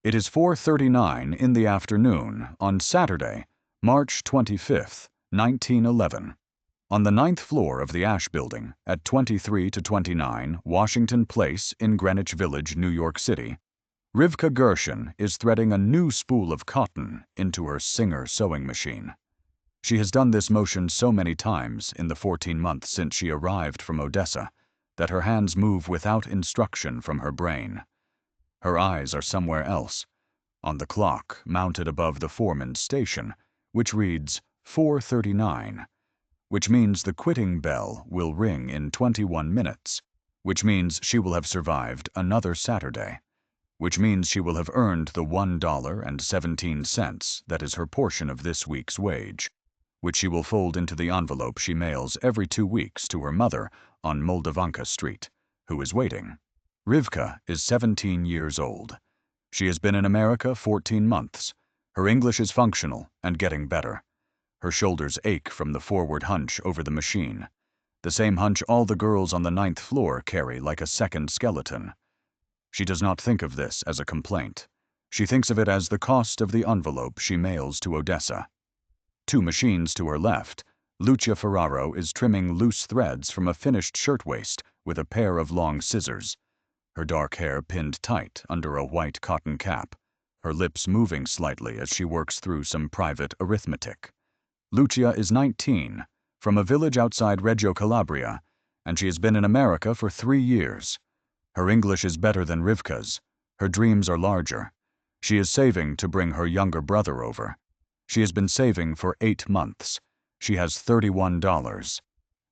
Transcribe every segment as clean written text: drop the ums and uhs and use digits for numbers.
It is 4:39 in the afternoon on Saturday, March 25th, 1911. On the 9th floor of the Ash Building at 23 to 29 Washington Place in Greenwich Village, New York City, Rivka Gershon is threading a new spool of cotton into her Singer sewing machine. She has done this motion so many times in the 14 months since she arrived from Odessa that her hands move without instruction from her brain. Her eyes are somewhere else, on the clock mounted above the foreman's station, which reads 4:39, which means the quitting bell will ring in 21 minutes, which means she will have survived another Saturday, which means she will have earned the $1.17 that is her portion of this week's wage, which she will fold into the envelope she mails every 2 weeks to her mother on Moldavanka Street, who is waiting. Rivka is 17 years old. She has been in America 14 months. Her English is functional and getting better. Her shoulders ache from the forward hunch over the machine, the same hunch all the girls on the 9th floor carry like a second skeleton. She does not think of this as a complaint. She thinks of it as the cost of the envelope she mails to Odessa. 2 machines to her left, Lucia Ferraro is trimming loose threads from a finished shirtwaist with a pair of long scissors, her dark hair pinned tight under a white cotton cap, her lips moving slightly as she works through some private arithmetic. Lucia is 19, from a village outside Reggio Calabria, and she has been in America for 3 years. Her English is better than Rivka's. Her dreams are larger. She is saving to bring her younger brother over. She has been saving for 8 months. She has $31.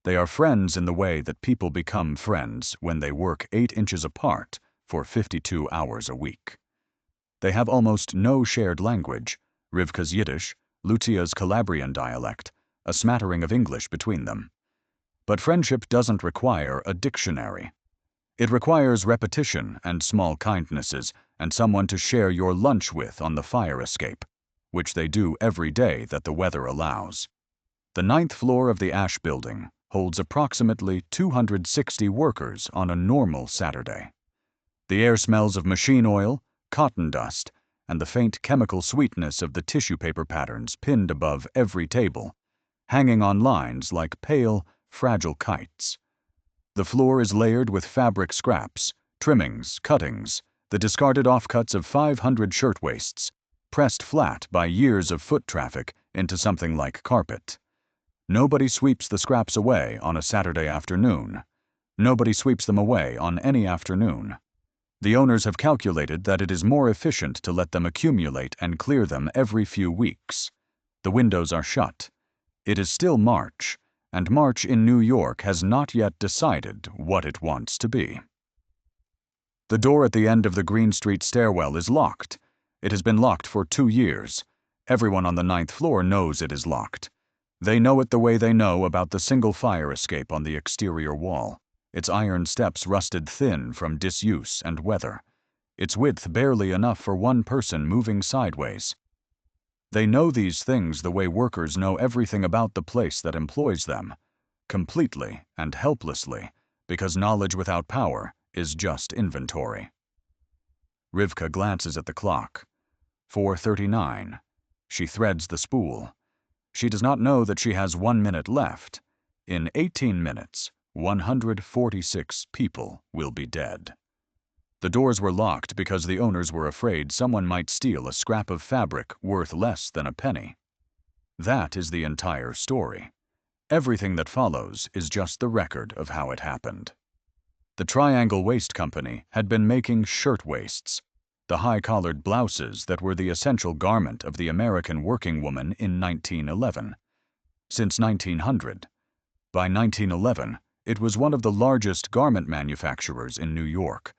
They are friends in the way that people become friends when they work 8 inches apart for 52 hours a week. They have almost no shared language, Rivka's Yiddish, Lucia's Calabrian dialect, a smattering of English between them. But friendship doesn't require a dictionary. It requires repetition and small kindnesses and someone to share your lunch with on the fire escape, which they do every day that the weather allows. The 9th floor of the Ash Building holds approximately 260 workers on a normal Saturday. The air smells of machine oil, cotton dust, and the faint chemical sweetness of the tissue paper patterns pinned above every table, hanging on lines like pale, fragile kites. The floor is layered with fabric scraps, trimmings, cuttings, the discarded offcuts of 500 shirtwaists, pressed flat by years of foot traffic into something like carpet. Nobody sweeps the scraps away on a Saturday afternoon. Nobody sweeps them away on any afternoon. The owners have calculated that it is more efficient to let them accumulate and clear them every few weeks. The windows are shut. It is still March, and March in New York has not yet decided what it wants to be. The door at the end of the Green Street stairwell is locked. It has been locked for 2 years. Everyone on the 9th floor knows it is locked. They know it the way they know about the single fire escape on the exterior wall, its iron steps rusted thin from disuse and weather, its width barely enough for one person moving sideways. They know these things the way workers know everything about the place that employs them, completely and helplessly, because knowledge without power is just inventory. Rivka glances at the clock. 4:39. She threads the spool. She does not know that she has 1 minute left. In 18 minutes, 146 people will be dead. The doors were locked because the owners were afraid someone might steal a scrap of fabric worth less than a penny. That is the entire story. Everything that follows is just the record of how it happened. The Triangle Waist Company had been making shirtwaists, the high-collared blouses that were the essential garment of the American working woman in 1911, since 1900. By 1911, it was one of the largest garment manufacturers in New York,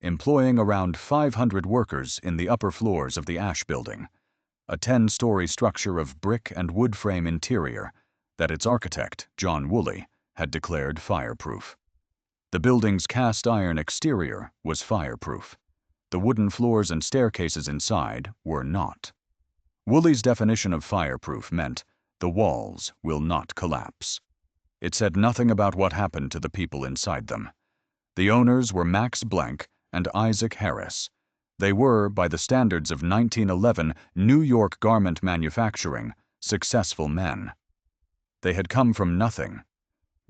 employing around 500 workers in the upper floors of the Ash Building, a 10-story structure of brick and wood frame interior that its architect, John Woolley, had declared fireproof. The building's cast-iron exterior was fireproof. The wooden floors and staircases inside were not. Woolley's definition of fireproof meant the walls will not collapse. It said nothing about what happened to the people inside them. The owners were Max Blank and Isaac Harris. They were, by the standards of 1911 New York garment manufacturing, successful men. They had come from nothing.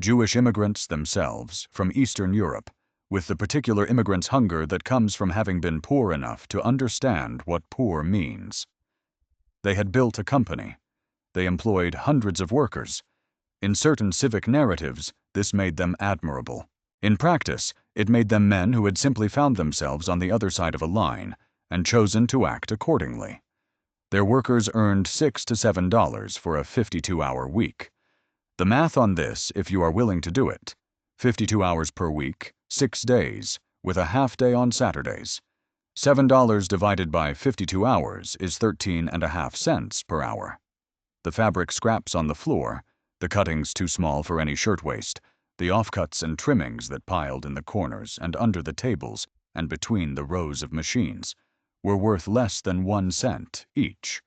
Jewish immigrants themselves, from Eastern Europe, with the particular immigrant's hunger that comes from having been poor enough to understand what poor means. They had built a company. They employed hundreds of workers. In certain civic narratives, this made them admirable. In practice, it made them men who had simply found themselves on the other side of a line and chosen to act accordingly. Their workers earned $6 to $7 for a 52-hour week. The math on this, if you are willing to do it: 52 hours per week, 6 days, with a half day on Saturdays. $7 divided by 52 hours is 13.5 cents per hour. The fabric scraps on the floor, the cuttings too small for any shirtwaist, the offcuts and trimmings that piled in the corners and under the tables and between the rows of machines, were worth less than 1 cent each.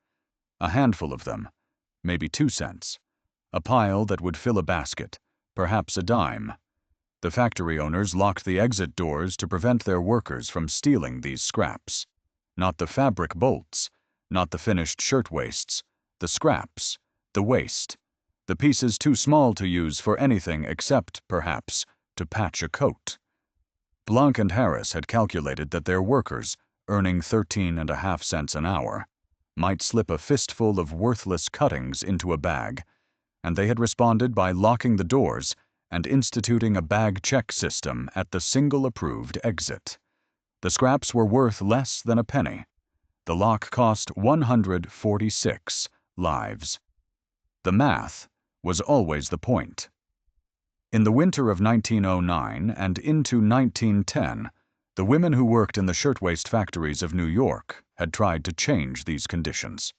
A handful of them, maybe 2 cents. A pile that would fill a basket, perhaps a dime. The factory owners locked the exit doors to prevent their workers from stealing these scraps. Not the fabric bolts, not the finished shirtwaists, the scraps, the waste, the pieces too small to use for anything except, perhaps, to patch a coat. Blanc and Harris had calculated that their workers, earning 13.5 cents an hour, might slip a fistful of worthless cuttings into a bag, and they had responded by locking the doors and instituting a bag check system at the single approved exit. The scraps were worth less than a penny. The lock cost 146 lives. The math was always the point. In the winter of 1909 and into 1910, the women who worked in the shirtwaist factories of New York had tried to change these conditions.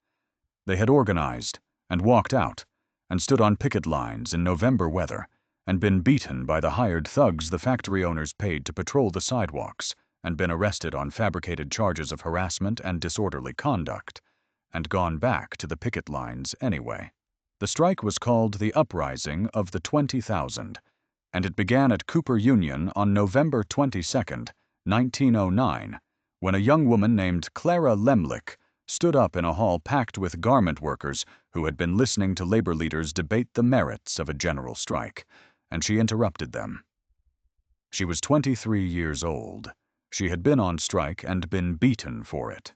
They had organized and walked out and stood on picket lines in November weather and been beaten by the hired thugs the factory owners paid to patrol the sidewalks and been arrested on fabricated charges of harassment and disorderly conduct, and gone back to the picket lines anyway. The strike was called the Uprising of the 20,000, and it began at Cooper Union on November 22, 1909, when a young woman named Clara Lemlich stood up in a hall packed with garment workers who had been listening to labor leaders debate the merits of a general strike, and she interrupted them. She was 23 years old. She had been on strike and been beaten for it.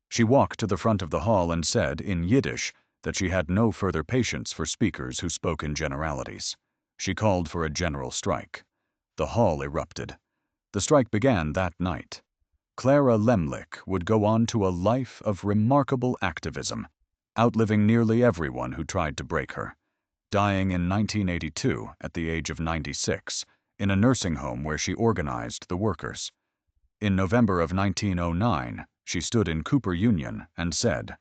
She walked to the front of the hall and said, in Yiddish, that she had no further patience for speakers who spoke in generalities. She called for a general strike. The hall erupted. The strike began that night. Clara Lemlich would go on to a life of remarkable activism, outliving nearly everyone who tried to break her, dying in 1982 at the age of 96 in a nursing home where she organized the workers. In November of 1909, she stood in Cooper Union and said,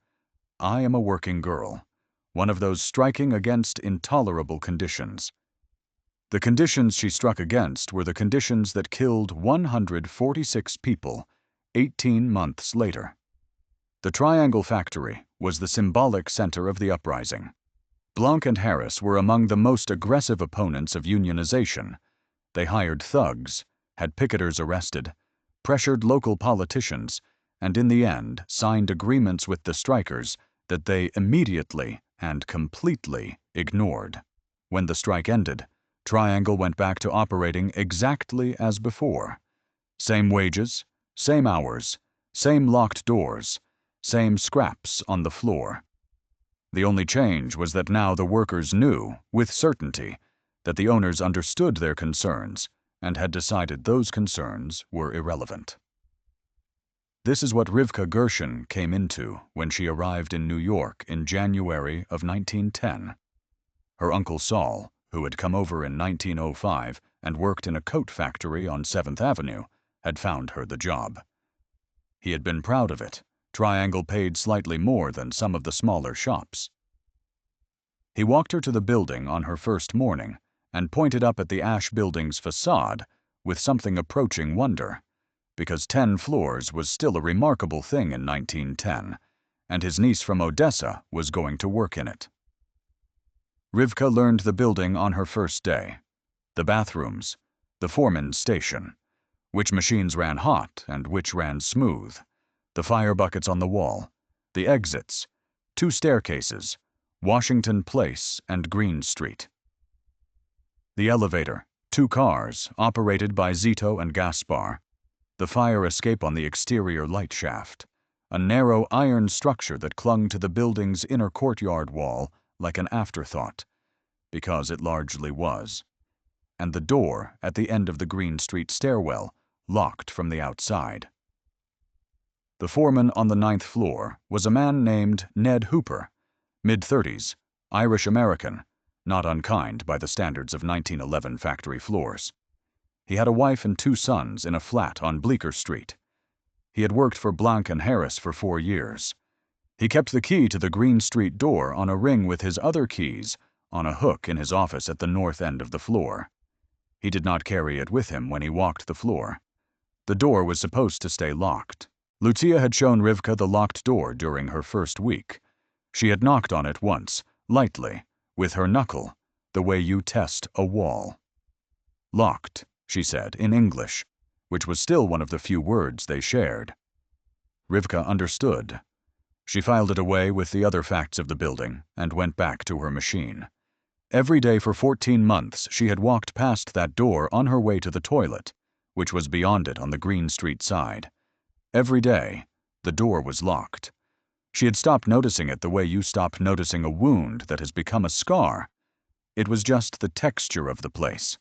"I am a working girl, one of those striking against intolerable conditions." The conditions she struck against were the conditions that killed 146 people 18 months later. The Triangle Factory was the symbolic center of the uprising. Blanc and Harris were among the most aggressive opponents of unionization. They hired thugs, had picketers arrested, pressured local politicians, and in the end signed agreements with the strikers that they immediately and completely ignored. When the strike ended, Triangle went back to operating exactly as before. Same wages, same hours, same locked doors, same scraps on the floor. The only change was that now the workers knew, with certainty, that the owners understood their concerns and had decided those concerns were irrelevant. This is what Rivka Gershon came into when she arrived in New York in January of 1910. Her uncle Saul, who had come over in 1905 and worked in a coat factory on 7th Avenue, had found her the job. He had been proud of it. Triangle paid slightly more than some of the smaller shops. He walked her to the building on her first morning and pointed up at the Ash Building's facade with something approaching wonder, because 10 floors was still a remarkable thing in 1910, and his niece from Odessa was going to work in it. Rivka learned the building on her first day. The bathrooms, the foreman's station, which machines ran hot and which ran smooth, the fire buckets on the wall, the exits, 2 staircases, Washington Place and Green Street. The elevator, 2 cars, operated by Zito and Gaspar, the fire escape on the exterior light shaft, a narrow iron structure that clung to the building's inner courtyard wall like an afterthought, because it largely was, and the door at the end of the Green Street stairwell, locked from the outside. The foreman on the 9th floor was a man named Ned Hooper, mid-30s, Irish-American, not unkind by the standards of 1911 factory floors. He had a wife and 2 sons in a flat on Bleecker Street. He had worked for Blanc and Harris for 4 years. He kept the key to the Green Street door on a ring with his other keys on a hook in his office at the north end of the floor. He did not carry it with him when he walked the floor. The door was supposed to stay locked. Lucia had shown Rivka the locked door during her first week. She had knocked on it once, lightly, with her knuckle, the way you test a wall. Locked, she said, in English, which was still one of the few words they shared. Rivka understood. She filed it away with the other facts of the building and went back to her machine. Every day for 14 months she had walked past that door on her way to the toilet, which was beyond it on the Green Street side. Every day, the door was locked. She had stopped noticing it the way you stop noticing a wound that has become a scar. It was just the texture of the place.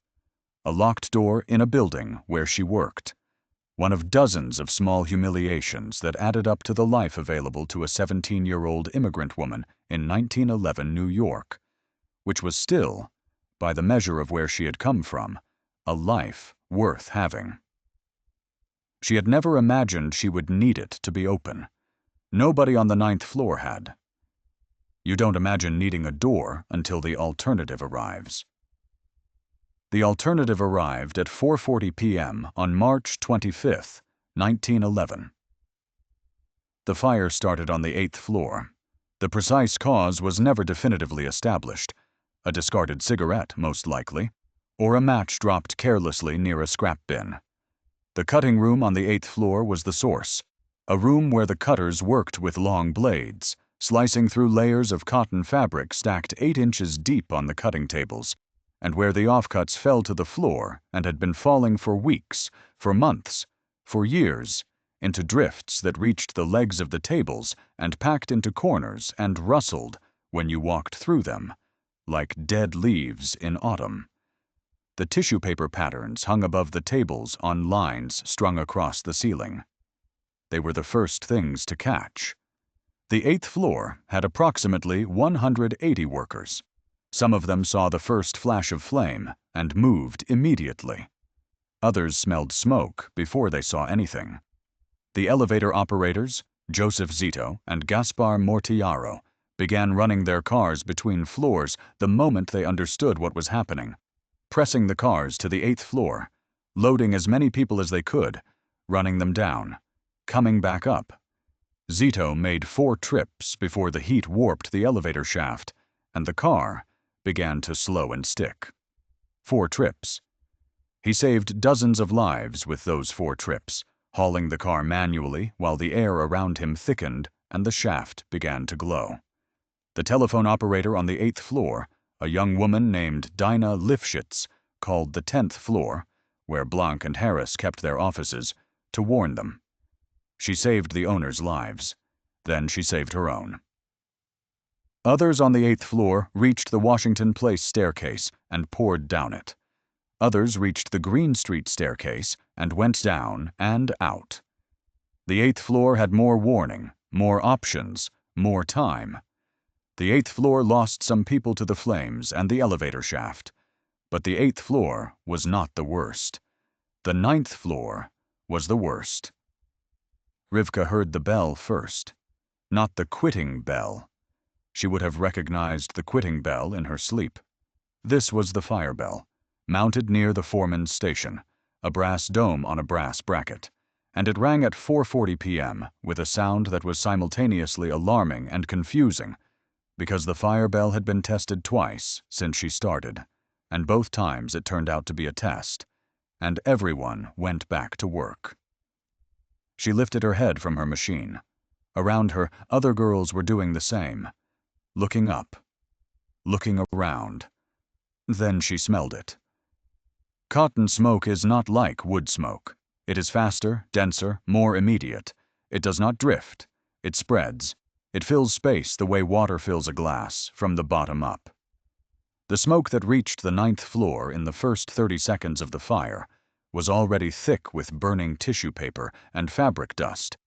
A locked door in a building where she worked. One of dozens of small humiliations that added up to the life available to a 17-year-old immigrant woman in 1911 New York, which was still, by the measure of where she had come from, a life worth having. She had never imagined she would need it to be open. Nobody on the 9th floor had. You don't imagine needing a door until the alternative arrives. The alternative arrived at 4:40 p.m. on March 25, 1911. The fire started on the 8th floor. The precise cause was never definitively established. A discarded cigarette, most likely, or a match dropped carelessly near a scrap bin. The cutting room on the 8th floor was the source, a room where the cutters worked with long blades, slicing through layers of cotton fabric stacked 8 inches deep on the cutting tables, and where the offcuts fell to the floor and had been falling for weeks, for months, for years, into drifts that reached the legs of the tables and packed into corners and rustled when you walked through them, like dead leaves in autumn. The tissue paper patterns hung above the tables on lines strung across the ceiling. They were the first things to catch. The 8th floor had approximately 180 workers. Some of them saw the first flash of flame and moved immediately. Others smelled smoke before they saw anything. The elevator operators, Joseph Zito and Gaspar Mortillaro, began running their cars between floors the moment they understood what was happening, pressing the cars to the 8th floor, loading as many people as they could, running them down, coming back up. Zito made 4 trips before the heat warped the elevator shaft, and the car began to slow and stick. 4 trips. He saved dozens of lives with those 4 trips, hauling the car manually while the air around him thickened and the shaft began to glow. The telephone operator on the 8th floor, a young woman named Dinah Lifshitz, called the 10th floor, where Blanc and Harris kept their offices, to warn them. She saved the owners' lives. Then she saved her own. Others on the 8th floor reached the Washington Place staircase and poured down it. Others reached the Green Street staircase and went down and out. The 8th floor had more warning, more options, more time. The 8th floor lost some people to the flames and the elevator shaft. But the 8th floor was not the worst. The 9th floor was the worst. Rivka heard the bell first. Not the quitting bell. She would have recognized the quitting bell in her sleep. This was the fire bell, mounted near the foreman's station, a brass dome on a brass bracket, and it rang at 4:40 p.m. with a sound that was simultaneously alarming and confusing, because the fire bell had been tested twice since she started, and both times it turned out to be a test, and everyone went back to work. She lifted her head from her machine. Around her, other girls were doing the same, looking up, looking around. Then she smelled it. Cotton smoke is not like wood smoke. It is faster, denser, more immediate. It does not drift. It spreads. It fills space the way water fills a glass, from the bottom up. The smoke that reached the 9th floor in the first 30 seconds of the fire was already thick with burning tissue paper and fabric dust,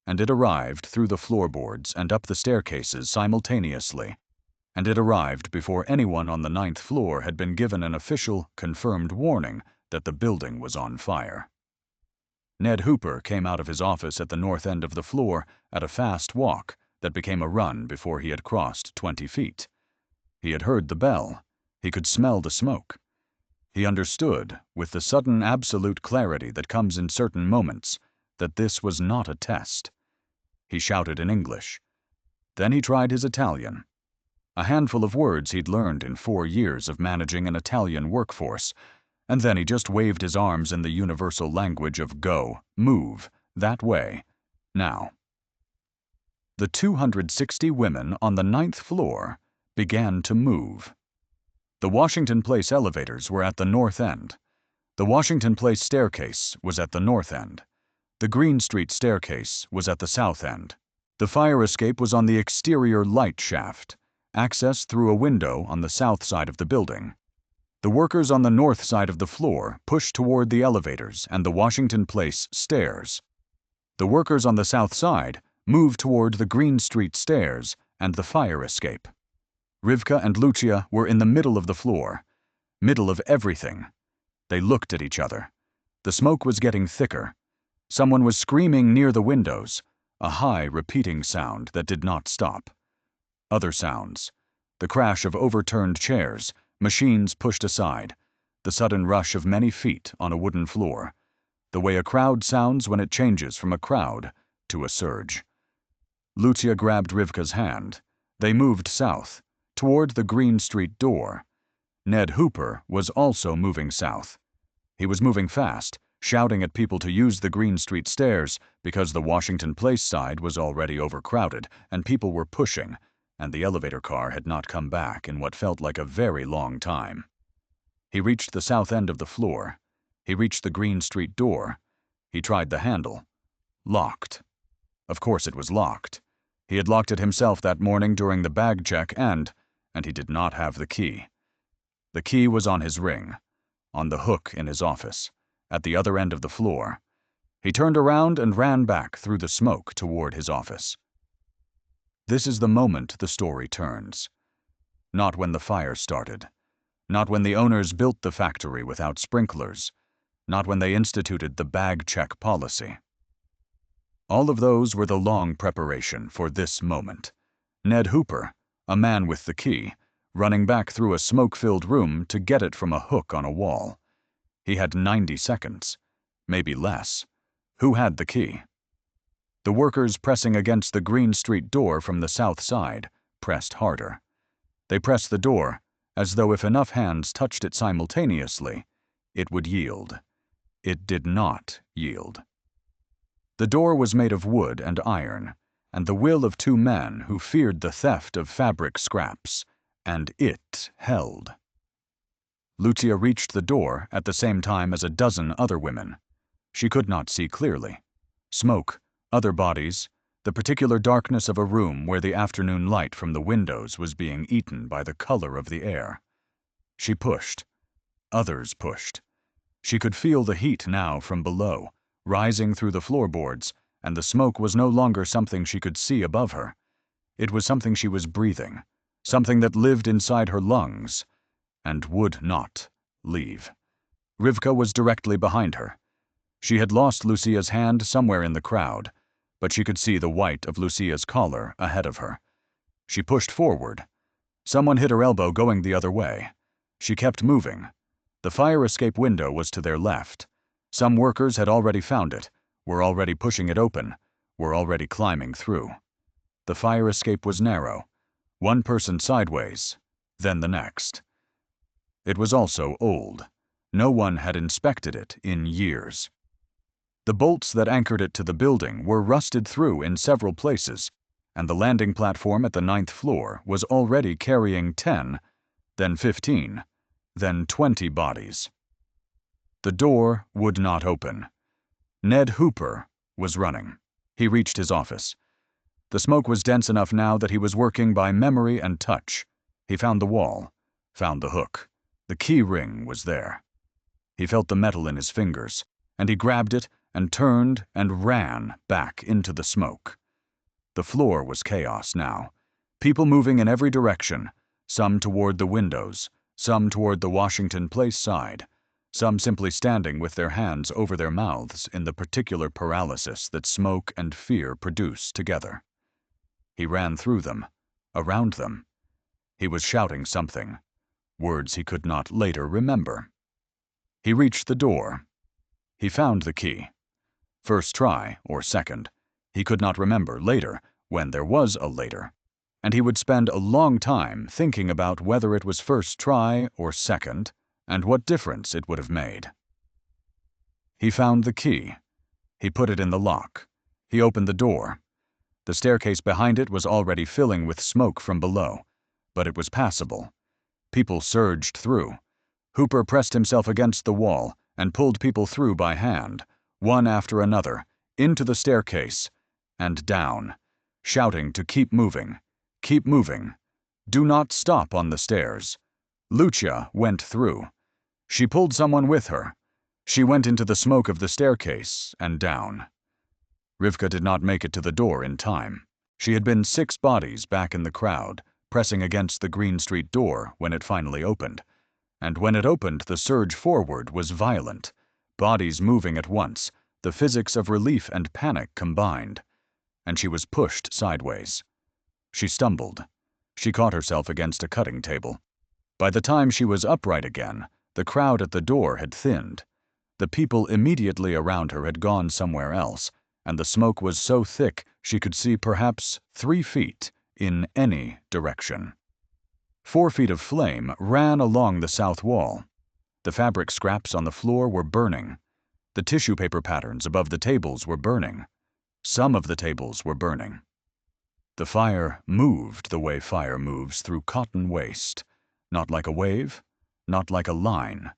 and it arrived through the floorboards and up the staircases simultaneously, and it arrived before anyone on the 9th floor had been given an official, confirmed warning that the building was on fire. Ned Hooper came out of his office at the north end of the floor at a fast walk that became a run before he had crossed 20 feet. He had heard the bell. He could smell the smoke. He understood, with the sudden absolute clarity that comes in certain moments, that this was not a test. He shouted in English. Then he tried his Italian. A handful of words he'd learned in 4 years of managing an Italian workforce, and then he just waved his arms in the universal language of go, move, that way, now. The 260 women on the 9th floor began to move. The Washington Place elevators were at the north end. The Washington Place staircase was at the north end. The Green Street staircase was at the south end. The fire escape was on the exterior light shaft, access through a window on the south side of the building. The workers on the north side of the floor pushed toward the elevators and the Washington Place stairs. The workers on the south side moved toward the Green Street stairs and the fire escape. Rivka and Lucia were in the middle of the floor, middle of everything. They looked at each other. The smoke was getting thicker. Someone was screaming near the windows, a high, repeating sound that did not stop. Other sounds. The crash of overturned chairs, machines pushed aside, the sudden rush of many feet on a wooden floor, the way a crowd sounds when it changes from a crowd to a surge. Lucia grabbed Rivka's hand. They moved south, toward the Green Street door. Ned Hooper was also moving south. He was moving fast, shouting at people to use the Green Street stairs because the Washington Place side was already overcrowded and people were pushing, and the elevator car had not come back in what felt like a very long time. He reached the south end of the floor. He reached the Green Street door. He tried the handle. Locked. Of course it was locked. He had locked it himself that morning during the bag check and he did not have the key. The key was on his ring, on the hook in his office, at the other end of the floor. He turned around and ran back through the smoke toward his office. This is the moment the story turns. Not when the fire started. Not when the owners built the factory without sprinklers. Not when they instituted the bag check policy. All of those were the long preparation for this moment. Ned Hooper, a man with the key, running back through a smoke-filled room to get it from a hook on a wall. He had 90 seconds, maybe less. Who had the key? The workers pressing against the Green Street door from the south side pressed harder. They pressed the door, as though if enough hands touched it simultaneously, it would yield. It did not yield. The door was made of wood and iron, and the will of 2 men who feared the theft of fabric scraps, and it held. Lucia reached the door at the same time as a dozen other women. She could not see clearly. Smoke, other bodies, the particular darkness of a room where the afternoon light from the windows was being eaten by the color of the air. She pushed. Others pushed. She could feel the heat now from below, rising through the floorboards, and the smoke was no longer something she could see above her. It was something she was breathing, something that lived inside her lungs, and would not leave. Rivka was directly behind her. She had lost Lucia's hand somewhere in the crowd, but she could see the white of Lucia's collar ahead of her. She pushed forward. Someone hit her elbow going the other way. She kept moving. The fire escape window was to their left. Some workers had already found it, were already pushing it open, were already climbing through. The fire escape was narrow. 1 person sideways, then the next. It was also old. No one had inspected it in years. The bolts that anchored it to the building were rusted through in several places, and the landing platform at the 9th floor was already carrying 10, then 15, then 20 bodies. The door would not open. Ned Hooper was running. He reached his office. The smoke was dense enough now that he was working by memory and touch. He found the wall, found the hook. The key ring was there. He felt the metal in his fingers, and he grabbed it and turned and ran back into the smoke. The floor was chaos now. People moving in every direction, some toward the windows, some toward the Washington Place side, some simply standing with their hands over their mouths in the particular paralysis that smoke and fear produce together. He ran through them, around them. He was shouting something, words he could not later remember. He reached the door. He found the key. First try, or second. He could not remember later, when there was a later, and he would spend a long time thinking about whether it was first try or second, and what difference it would have made. He found the key. He put it in the lock. He opened the door. The staircase behind it was already filling with smoke from below, but it was passable. People surged through. Hooper pressed himself against the wall and pulled people through by hand, one after another, into the staircase, and down, shouting to keep moving, do not stop on the stairs. Lucia went through. She pulled someone with her. She went into the smoke of the staircase and down. Rivka did not make it to the door in time. She had been 6 bodies back in the crowd, pressing against the Green Street door when it finally opened. And when it opened, the surge forward was violent, bodies moving at once, the physics of relief and panic combined. And she was pushed sideways. She stumbled. She caught herself against a cutting table. By the time she was upright again, the crowd at the door had thinned. The people immediately around her had gone somewhere else, and the smoke was so thick she could see perhaps 3 feet in any direction. 4 feet of flame ran along the south wall. The fabric scraps on the floor were burning. The tissue paper patterns above the tables were burning. Some of the tables were burning. The fire moved the way fire moves through cotton waste, not like a wave, not like a line,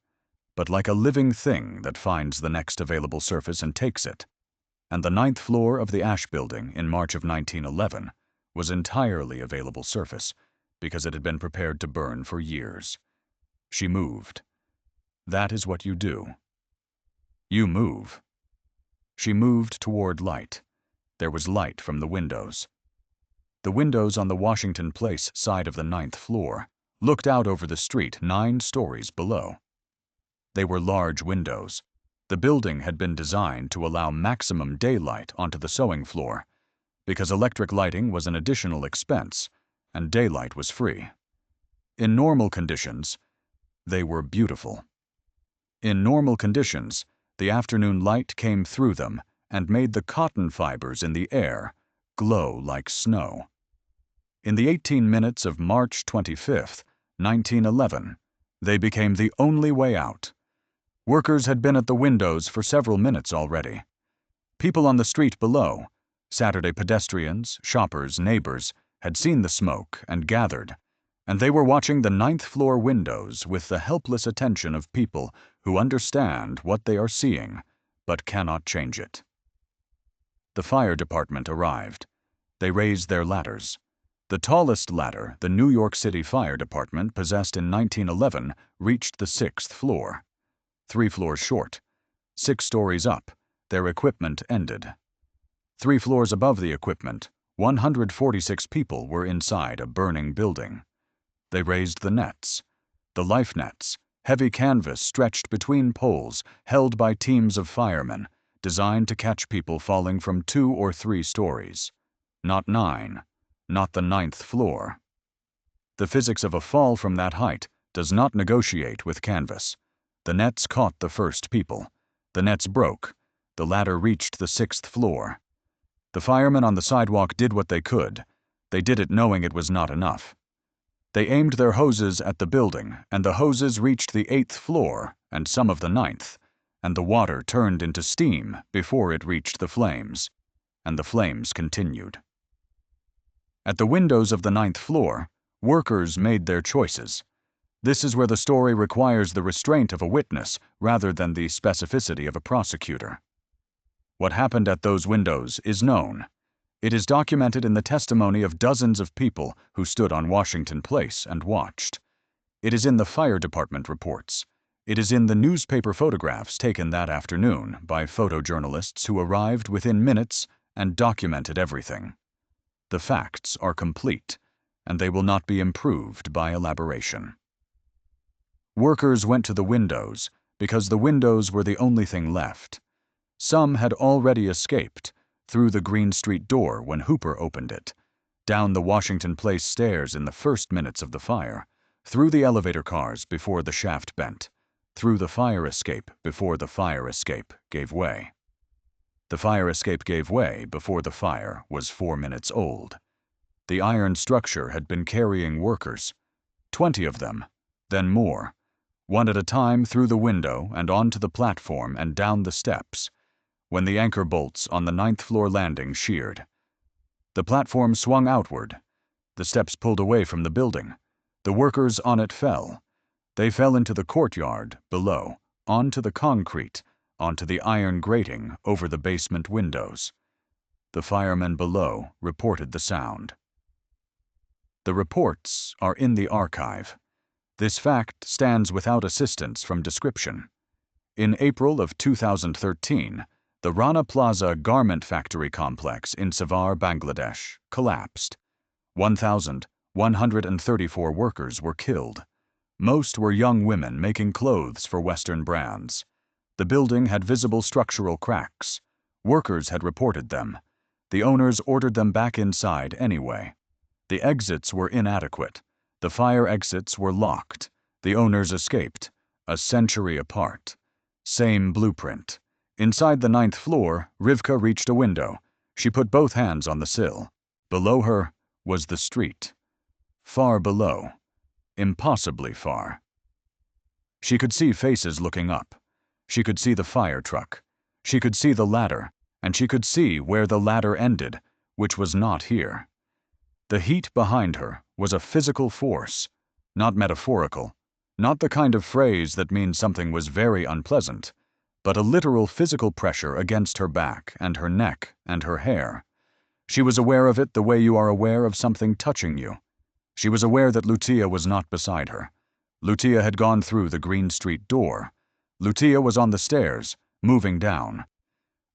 but like a living thing that finds the next available surface and takes it. And the 9th floor of the Ash Building in March of 1911 was entirely available surface, because it had been prepared to burn for years. She moved. That is what you do. You move. She moved toward light. There was light from the windows. The windows on the Washington Place side of the 9th floor looked out over the street 9 stories below. They were large windows. The building had been designed to allow maximum daylight onto the sewing floor, because electric lighting was an additional expense, and daylight was free. In normal conditions, they were beautiful. In normal conditions, the afternoon light came through them and made the cotton fibers in the air glow like snow. In the 18 minutes of March 25, 1911, they became the only way out. Workers had been at the windows for several minutes already. People on the street below, Saturday pedestrians, shoppers, neighbors, had seen the smoke and gathered, and they were watching the 9th floor windows with the helpless attention of people who understand what they are seeing but cannot change it. The fire department arrived. They raised their ladders. The tallest ladder the New York City Fire Department possessed in 1911 reached the 6th floor. 3 floors short. 6 stories up, their equipment ended. 3 floors above the equipment, 146 people were inside a burning building. They raised the nets. The life nets, heavy canvas stretched between poles, held by teams of firemen, designed to catch people falling from 2 or 3 stories. Not 9, not the 9th floor. The physics of a fall from that height does not negotiate with canvas. The nets caught the first people. The nets broke. The ladder reached the 6th floor. The firemen on the sidewalk did what they could. They did it knowing it was not enough. They aimed their hoses at the building, and the hoses reached the 8th floor and some of the 9th, and the water turned into steam before it reached the flames, and the flames continued. At the windows of the 9th floor, workers made their choices. This is where the story requires the restraint of a witness rather than the specificity of a prosecutor. What happened at those windows is known. It is documented in the testimony of dozens of people who stood on Washington Place and watched. It is in the fire department reports. It is in the newspaper photographs taken that afternoon by photojournalists who arrived within minutes and documented everything. The facts are complete, and they will not be improved by elaboration. Workers went to the windows because the windows were the only thing left. Some had already escaped through the Green Street door when Hooper opened it, down the Washington Place stairs in the first minutes of the fire, through the elevator cars before the shaft bent, through the fire escape before the fire escape gave way. The fire escape gave way before the fire was 4 minutes old. The iron structure had been carrying workers, 20 of them, then more, one at a time through the window and onto the platform and down the steps, when the anchor bolts on the 9th floor landing sheared. The platform swung outward. The steps pulled away from the building. The workers on it fell. They fell into the courtyard below, onto the concrete, onto the iron grating over the basement windows. The firemen below reported the sound. The reports are in the archive. This fact stands without assistance from description. In April of 2013, the Rana Plaza garment factory complex in Savar, Bangladesh, collapsed. 1,134 workers were killed. Most were young women making clothes for Western brands. The building had visible structural cracks. Workers had reported them. The owners ordered them back inside anyway. The exits were inadequate. The fire exits were locked. The owners escaped, a century apart. Same blueprint. Inside the 9th floor, Rivka reached a window. She put both hands on the sill. Below her was the street. Far below. Impossibly far. She could see faces looking up. She could see the fire truck. She could see the ladder, and she could see where the ladder ended, which was not here. The heat behind her was a physical force, not metaphorical, not the kind of phrase that means something was very unpleasant, but a literal physical pressure against her back and her neck and her hair. She was aware of it the way you are aware of something touching you. She was aware that Lucia was not beside her. Lucia had gone through the Green Street door. Lucia was on the stairs, moving down.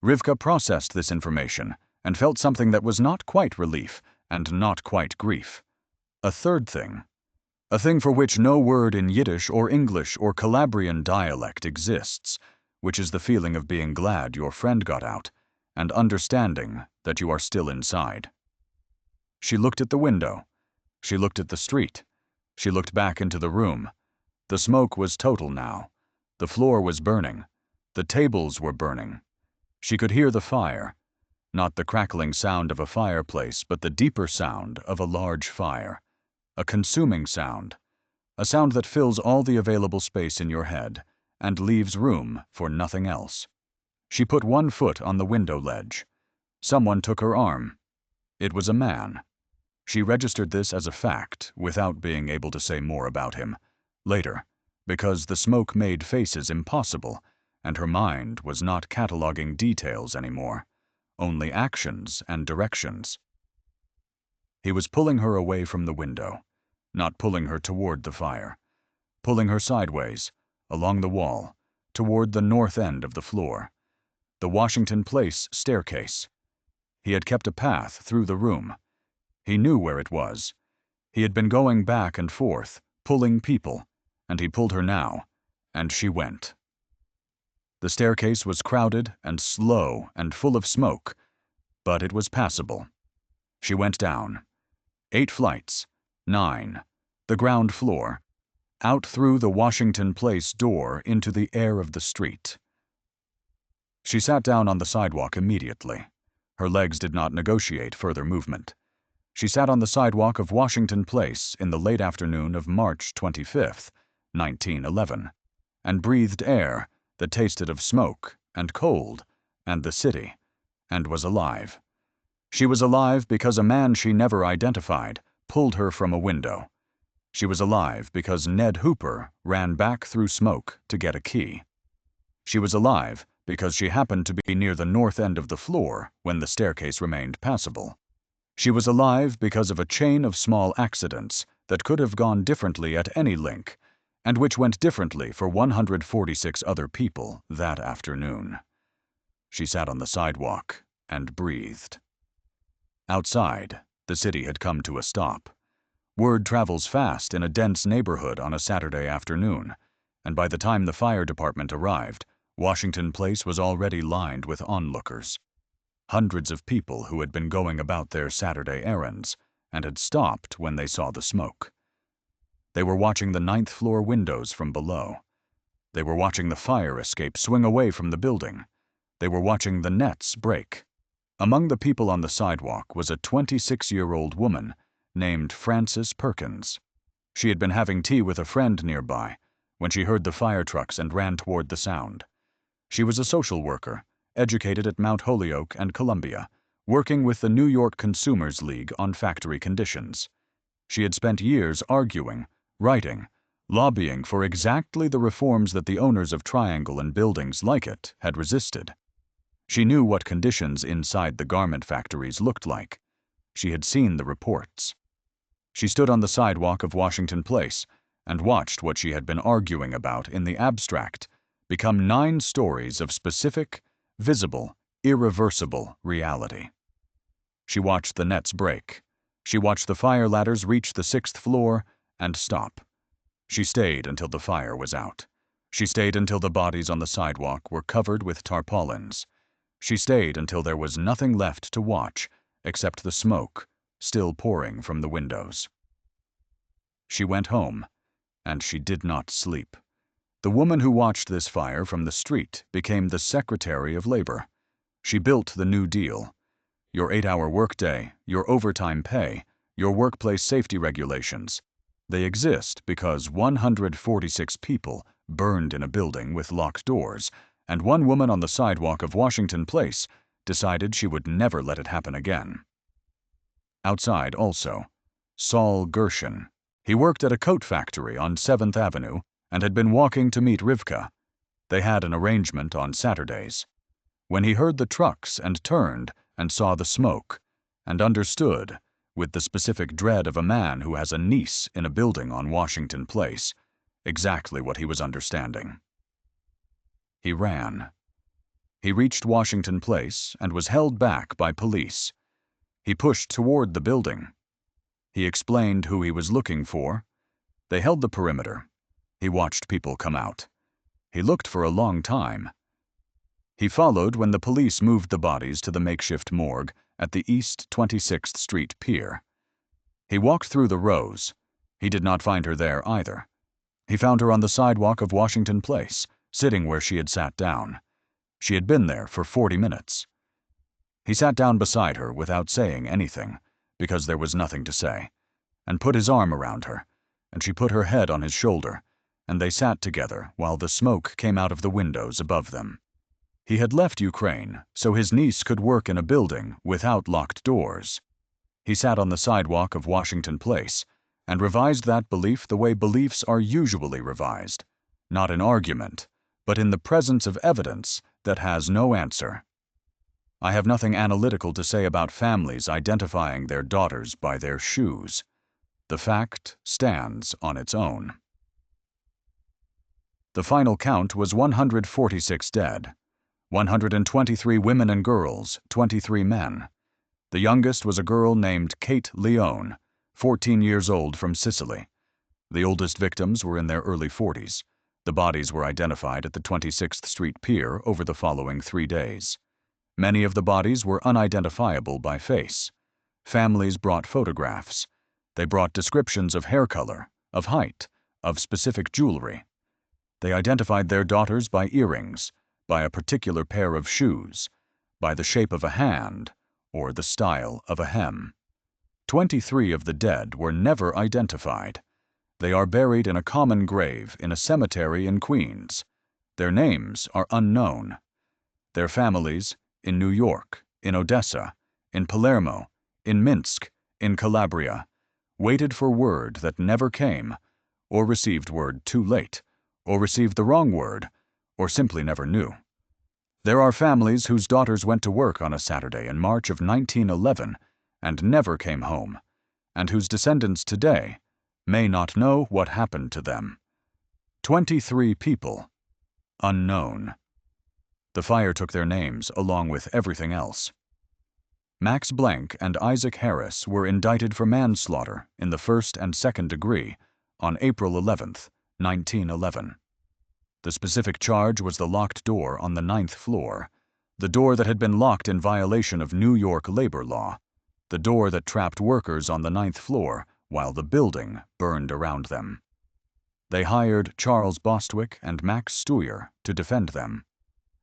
Rivka processed this information and felt something that was not quite relief and not quite grief. A third thing. A thing for which no word in Yiddish or English or Calabrian dialect exists, which is the feeling of being glad your friend got out and understanding that you are still inside. She looked at the window. She looked at the street. She looked back into the room. The smoke was total now. The floor was burning. The tables were burning. She could hear the fire. Not the crackling sound of a fireplace, but the deeper sound of a large fire. A consuming sound. A sound that fills all the available space in your head and leaves room for nothing else. She put one foot on the window ledge. Someone took her arm. It was a man. She registered this as a fact without being able to say more about him. Later, because the smoke made faces impossible, and her mind was not cataloging details anymore, only actions and directions. He was pulling her away from the window, not pulling her toward the fire, pulling her sideways, along the wall, toward the north end of the floor, the Washington Place staircase. He had kept a path through the room. He knew where it was. He had been going back and forth, pulling people, and he pulled her now, and she went. The staircase was crowded and slow and full of smoke, but it was passable. She went down. 8 flights, 9, the ground floor, out through the Washington Place door into the air of the street. She sat down on the sidewalk immediately. Her legs did not negotiate further movement. She sat on the sidewalk of Washington Place in the late afternoon of March 25, 1911, and breathed air that tasted of smoke and cold and the city, and was alive. She was alive because a man she never identified pulled her from a window. She was alive because Ned Hooper ran back through smoke to get a key. She was alive because she happened to be near the north end of the floor when the staircase remained passable. She was alive because of a chain of small accidents that could have gone differently at any link, and which went differently for 146 other people that afternoon. She sat on the sidewalk and breathed. Outside, the city had come to a stop. Word travels fast in a dense neighborhood on a Saturday afternoon, and by the time the fire department arrived, Washington Place was already lined with onlookers. Hundreds of people who had been going about their Saturday errands and had stopped when they saw the smoke. They were watching the 9th floor windows from below. They were watching the fire escape swing away from the building. They were watching the nets break. Among the people on the sidewalk was a 26-year-old woman named Frances Perkins. She had been having tea with a friend nearby when she heard the fire trucks and ran toward the sound. She was a social worker, educated at Mount Holyoke and Columbia, working with the New York Consumers League on factory conditions. She had spent years arguing, writing, lobbying for exactly the reforms that the owners of Triangle and buildings like it had resisted. She knew what conditions inside the garment factories looked like. She had seen the reports. She stood on the sidewalk of Washington Place and watched what she had been arguing about in the abstract become 9 stories of specific, visible, irreversible reality. She watched the nets break. She watched the fire ladders reach the 6th floor and stop. She stayed until the fire was out. She stayed until the bodies on the sidewalk were covered with tarpaulins. She stayed until there was nothing left to watch except the smoke still pouring from the windows. She went home, and she did not sleep. The woman who watched this fire from the street became the Secretary of Labor. She built the New Deal. Your 8-hour workday, your overtime pay, your workplace safety regulations. They exist because 146 people burned in a building with locked doors, and one woman on the sidewalk of Washington Place decided she would never let it happen again. Outside also, Saul Gershon. He worked at a coat factory on 7th Avenue and had been walking to meet Rivka. They had an arrangement on Saturdays. When he heard the trucks and turned and saw the smoke and understood, with the specific dread of a man who has a niece in a building on Washington Place, exactly what he was understanding. He ran. He reached Washington Place and was held back by police. He pushed toward the building. He explained who he was looking for. They held the perimeter. He watched people come out. He looked for a long time. He followed when the police moved the bodies to the makeshift morgue at the East 26th Street Pier. He walked through the rows. He did not find her there either. He found her on the sidewalk of Washington Place, sitting where she had sat down. She had been there for 40 minutes. He sat down beside her without saying anything, because there was nothing to say, and put his arm around her, and she put her head on his shoulder, and they sat together while the smoke came out of the windows above them. He had left Ukraine so his niece could work in a building without locked doors. He sat on the sidewalk of Washington Place and revised that belief the way beliefs are usually revised, not in argument, but in the presence of evidence that has no answer. I have nothing analytical to say about families identifying their daughters by their shoes. The fact stands on its own. The final count was 146 dead. 123 women and girls, 23 men. The youngest was a girl named Kate Leone, 14 years old, from Sicily. The oldest victims were in their early 40s. The bodies were identified at the 26th Street Pier over the following 3 days. Many of the bodies were unidentifiable by face. Families brought photographs. They brought descriptions of hair color, of height, of specific jewelry. They identified their daughters by earrings, by a particular pair of shoes, by the shape of a hand, or the style of a hem. 23 of the dead were never identified. They are buried in a common grave in a cemetery in Queens. Their names are unknown. Their families, in New York, in Odessa, in Palermo, in Minsk, in Calabria, waited for word that never came, or received word too late, or received the wrong word, or simply never knew. There are families whose daughters went to work on a Saturday in March of 1911 and never came home, and whose descendants today may not know what happened to them. 23 people, unknown. The fire took their names along with everything else. Max Blank and Isaac Harris were indicted for manslaughter in the first and second degree on April 11, 1911. The specific charge was the locked door on the 9th floor, the door that had been locked in violation of New York labor law, the door that trapped workers on the 9th floor while the building burned around them. They hired Charles Bostwick and Max Steuer to defend them.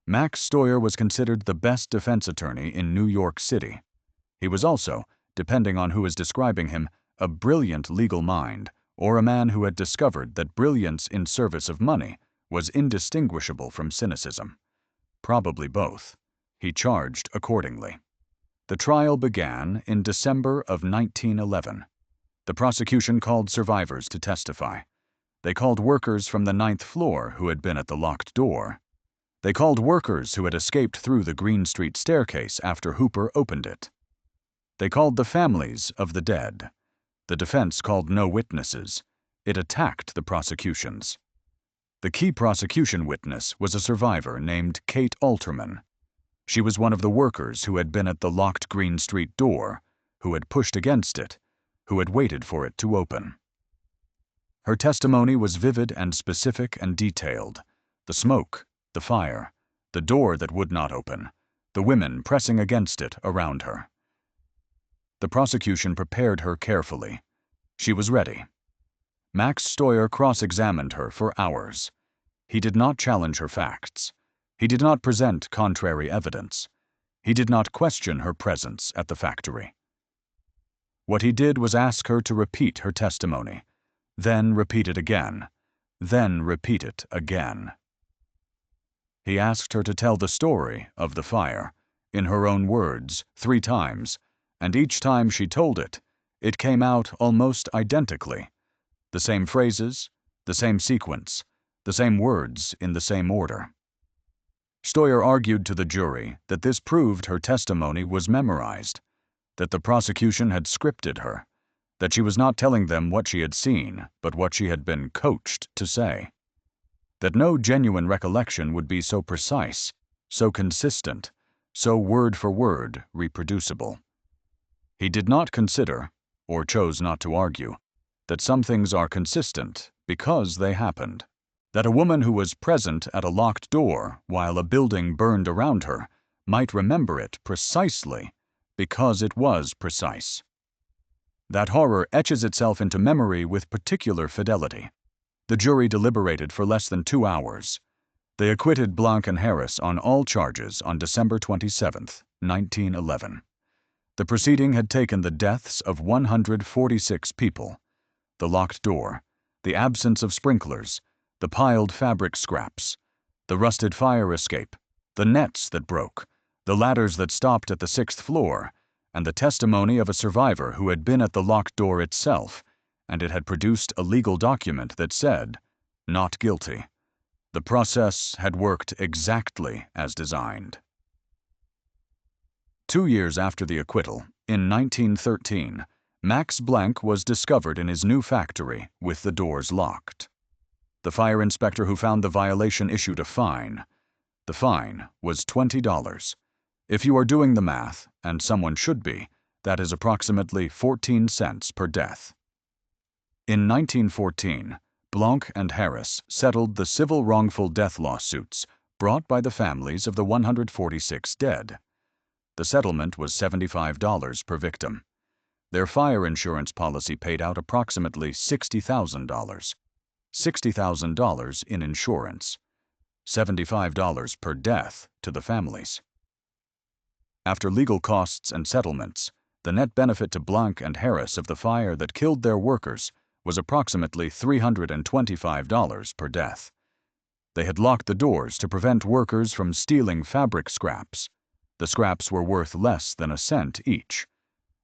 Max Steuer was considered the best defense attorney in New York City. He was also, depending on who is describing him, a brilliant legal mind, or a man who had discovered that brilliance in service of money was indistinguishable from cynicism. Probably both. He charged accordingly. The trial began in December of 1911. The prosecution called survivors to testify. They called workers from the 9th floor who had been at the locked door. They called workers who had escaped through the Green Street staircase after Hooper opened it. They called the families of the dead. The defense called no witnesses. It attacked the prosecutions. The key prosecution witness was a survivor named Kate Alterman. She was one of the workers who had been at the locked Green Street door, who had pushed against it, who had waited for it to open. Her testimony was vivid and specific and detailed. The smoke, the fire, the door that would not open, the women pressing against it around her. The prosecution prepared her carefully. She was ready. Max Steuer cross-examined her for hours. He did not challenge her facts. He did not present contrary evidence. He did not question her presence at the factory. What he did was ask her to repeat her testimony, then repeat it again, then repeat it again. He asked her to tell the story of the fire, in her own words, 3 times, and each time she told it, it came out almost identically. The same phrases, the same sequence, the same words in the same order. Steuer argued to the jury that this proved her testimony was memorized, that the prosecution had scripted her, that she was not telling them what she had seen, but what she had been coached to say, that no genuine recollection would be so precise, so consistent, so word-for-word reproducible. He did not consider, or chose not to argue, that some things are consistent because they happened, that a woman who was present at a locked door while a building burned around her might remember it precisely because it was precise. That horror etches itself into memory with particular fidelity. The jury deliberated for less than 2 hours. They acquitted Blanc and Harris on all charges on December 27, 1911. The proceeding had taken the deaths of 146 people. The locked door, the absence of sprinklers, the piled fabric scraps, the rusted fire escape, the nets that broke, the ladders that stopped at the 6th floor, and the testimony of a survivor who had been at the locked door itself, and it had produced a legal document that said, "Not guilty." The process had worked exactly as designed. 2 years after the acquittal, in 1913, Max Blank was discovered in his new factory with the doors locked. The fire inspector who found the violation issued a fine. The fine was $20. If you are doing the math, and someone should be, that is approximately 14 cents per death. In 1914, Blanc and Harris settled the civil wrongful death lawsuits brought by the families of the 146 dead. The settlement was $75 per victim. Their fire insurance policy paid out approximately $60,000. $60,000 in insurance. $75 per death to the families. After legal costs and settlements, The net benefit to Blanc and Harris of the fire that killed their workers was approximately $325 per death. They had locked the doors to prevent workers from stealing fabric scraps. The scraps were worth less than a cent each.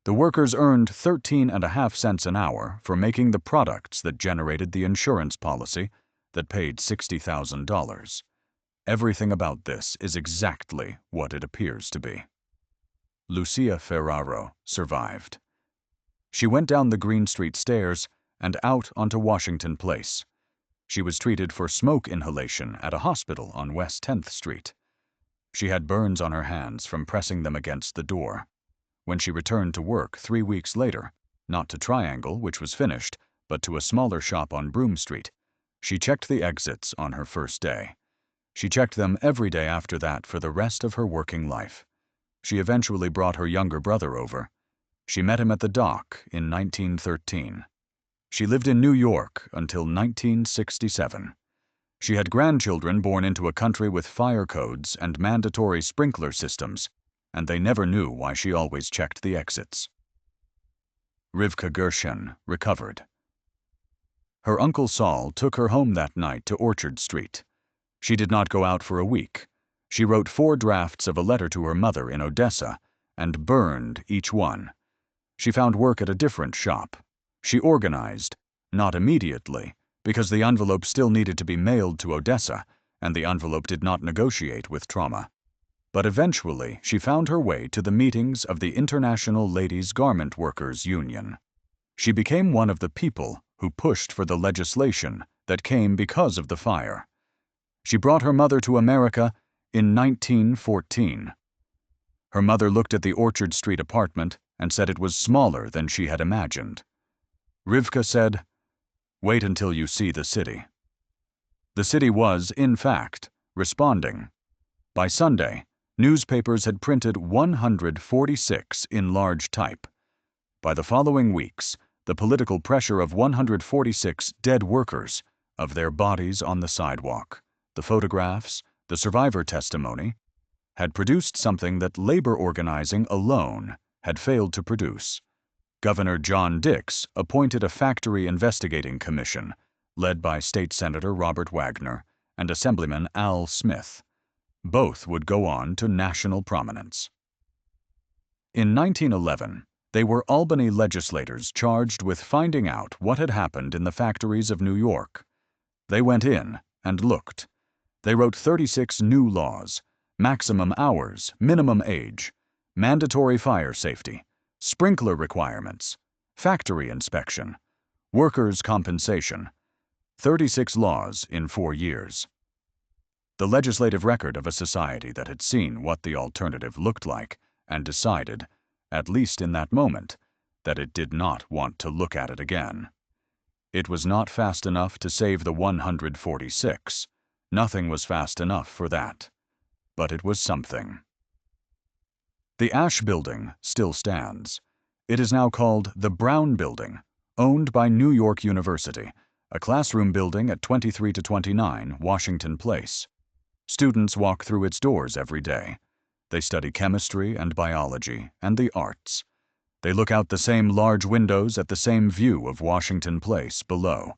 The workers earned 13.5 cents an hour for making the products that generated the insurance policy that paid $60,000. Everything about this is exactly what it appears to be. Lucia Ferraro survived. She went down the Green Street stairs and out onto Washington Place. She was treated for smoke inhalation at a hospital on West 10th Street. She had burns on her hands from pressing them against the door. When she returned to work 3 weeks later, not to Triangle, which was finished, but to a smaller shop on Broome Street, she checked the exits on her first day. She checked them every day after that for the rest of her working life. She eventually brought her younger brother over. She met him at the dock in 1913. She lived in New York until 1967. She had grandchildren born into a country with fire codes and mandatory sprinkler systems, and they never knew why she always checked the exits. Rivka Gershon recovered. Her Uncle Saul took her home that night to Orchard Street. She did not go out for a week. She wrote 4 drafts of a letter to her mother in Odessa and burned each one. She found work at a different shop. She organized, not immediately, because the envelope still needed to be mailed to Odessa, and the envelope did not negotiate with trauma. But eventually she found her way to the meetings of the International Ladies Garment Workers Union. She became one of the people who pushed for the legislation that came because of the fire. She brought her mother to America in 1914. Her mother looked at the Orchard Street apartment and said it was smaller than she had imagined. Rivka said, "Wait until you see the city." The city was, in fact, responding. By Sunday, newspapers had printed 146 in large type. By the following weeks, the political pressure of 146 dead workers, of their bodies on the sidewalk, the photographs, the survivor testimony, had produced something that labor organizing alone had failed to produce. Governor John Dix appointed a factory investigating commission, led by State Senator Robert Wagner and Assemblyman Al Smith. Both would go on to national prominence. In 1911, they were Albany legislators charged with finding out what had happened in the factories of New York. They went in and looked. They wrote 36 new laws: maximum hours, minimum age, mandatory fire safety, sprinkler requirements, factory inspection, workers' compensation. 36 laws in 4 years. The legislative record of a society that had seen what the alternative looked like and decided, at least in that moment, that it did not want to look at it again. It was not fast enough to save the 146. Nothing was fast enough for that. But it was something. The Ash Building still stands. It is now called the Brown Building, owned by New York University, a classroom building at 23-29 Washington Place. Students walk through its doors every day. They study chemistry and biology and the arts. They look out the same large windows at the same view of Washington Place below.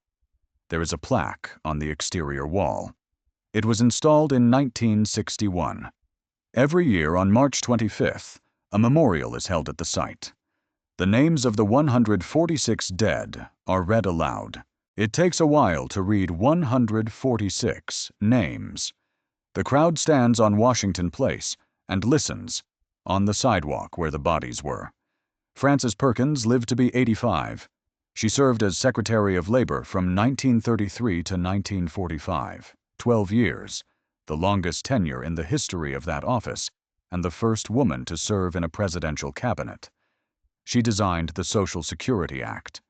There is a plaque on the exterior wall. It was installed in 1961. Every year on March 25th, a memorial is held at the site. The names of the 146 dead are read aloud. It takes a while to read 146 names. The crowd stands on Washington Place and listens on the sidewalk where the bodies were. Frances Perkins lived to be 85. She served as Secretary of Labor from 1933 to 1945, 12 years, the longest tenure in the history of that office, and the first woman to serve in a presidential cabinet. She designed the Social Security Act.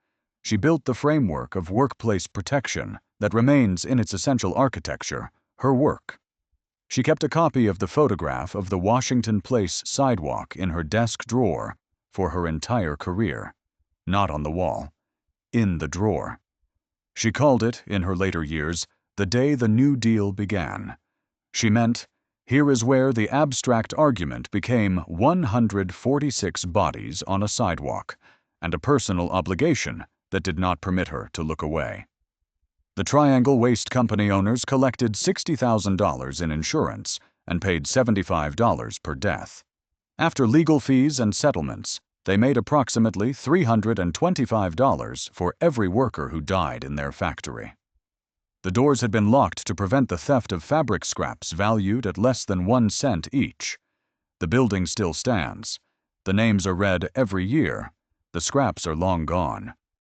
She built the framework of workplace protection that remains in its essential architecture, her work. She kept a copy of the photograph of the Washington Place sidewalk in her desk drawer for her entire career. Not on the wall, in the drawer. She called it, in her later years, the day the New Deal began. She meant, Here is where the abstract argument became 146 bodies on a sidewalk, and a personal obligation that did not permit her to look away. The Triangle Waste Company owners collected $60,000 in insurance and paid $75 per death. After legal fees and settlements, they made approximately $325 for every worker who died in their factory. The doors had been locked to prevent the theft of fabric scraps valued at less than 1 cent each. The building still stands. The names are read every year. The scraps are long gone.